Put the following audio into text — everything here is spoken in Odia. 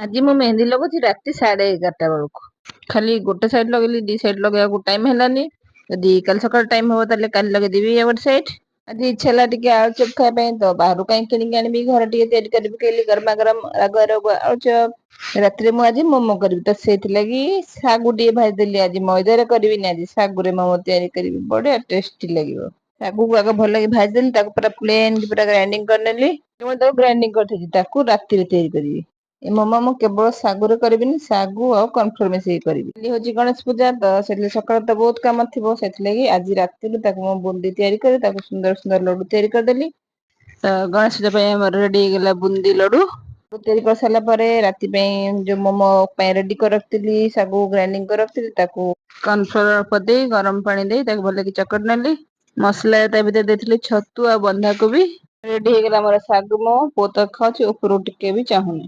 ଆଜି ମୁଁ ମେହେନ୍ଦି ଲଗଉଛି ରାତି 11:30 ବେଳକୁ। ଖାଲି ଗୋଟେ ସାଇଡ ଲଗେଇଲି, ଦି ସାଇଡ ଲଗେଇବାକୁ ଟାଇମ ହେଲାନି। ଯଦି କାଲି ସକାଳ ଟାଇମ ହବ ତାହେଲେ କାଲି ଲଗେଇଦେବି ଆଉ ଗୋଟେ ସାଇଡ। ଆଜି ଇଚ୍ଛା ହେଲା ଟିକେ ଆଳୁଚପ ଖାଇବା ପାଇଁ, ତ ବାହାରୁ କାହିଁ କିଣିକି ଆଣିବି, ଘରେ ଟିକେ ତିଆରି କରିବି କହିଲି ଗରମା ଗରମ ରାଗୁଆ ରାଗୁଆ ଆଳୁଚପ। ରାତିରେ ମୁଁ ଆଜି ମୋମୋ କରିବି, ତ ସେଇଥିଲାଗି ଶାଗୁ ଟିକେ ଭାଜିଦେଲି। ଆଜି ମଇଦାରେ କରିବିନି, ଆଜି ଶାଗୁରେ ମୋମୋ ତିଆରି କରିବି, ବଢିଆ ଟେଷ୍ଟି ଲାଗିବ। ଶାଗକୁ ଆଗ ଭଲ ଭାଜିଦେଲି, ତାକୁ ପୁରା ପ୍ଲେନ ପୁରା ଗ୍ରାଇଣ୍ଡିଙ୍ଗ କରିନେଲି। ମୁଁ ତାକୁ ଗ୍ରାଇଣ୍ଡିଙ୍ଗ କରିଥିଲି, ତାକୁ ରାତିରେ ତିଆରି କରିବି। ଏ ମୋମୋ ମୁଁ କେବଳ ଶାଗୁରେ କରିବିନି, ଶାଗୁ ଆଉ କର୍ଣଫ୍ଲୋର ମିଶେଇକି କରିବି। କାଲି ହଉଛି ଗଣେଶ ପୂଜା, ତ ସେଥିଲାଗି ସକାଳେ ତ ବହୁତ କାମ ଥିବ, ସେଥିଲାଗି ଆଜି ରାତିରୁ ତାକୁ ମୁଁ ବୁନ୍ଦି ତିଆରି କରି ତାକୁ ସୁନ୍ଦର ସୁନ୍ଦର ଲଡୁ ତିଆରି କରିଦେଲି। ତ ଗଣେଶ ପୂଜା ପାଇଁ ଆମର ରେଡି ହେଇଗଲା ବୁନ୍ଦି ଲଡୁ। ତିଆରି କରିସାରିଲା ପରେ ରାତି ପାଇଁ ଯୋଉ ମୋମୋ ପାଇଁ ରେଡି କରି ରଖିଥିଲି, ଶାଗୁ ଗ୍ରାଇଣ୍ଡିଙ୍ଗ କରି ରଖିଥିଲି, ତାକୁ କର୍ଣଫ୍ଲୋର ଅଳ୍ପ ଦେଇ ଗରମ ପାଣି ଦେଇ ତାକୁ ଭଲକି ଚକଟି ନେଲି। ମସଲା ତା ଭିତରେ ଦେଇଥିଲି ଛତୁ ଆଉ ବନ୍ଧାକୋବି। ରେଡି ହେଇଗଲା ଆମର ଶାଗୁ ମୋମୋ। ପୁଅ ତ ଖାଉଛି, ଉପରକୁ ଟିକେ ବି ଚାହୁଁନି।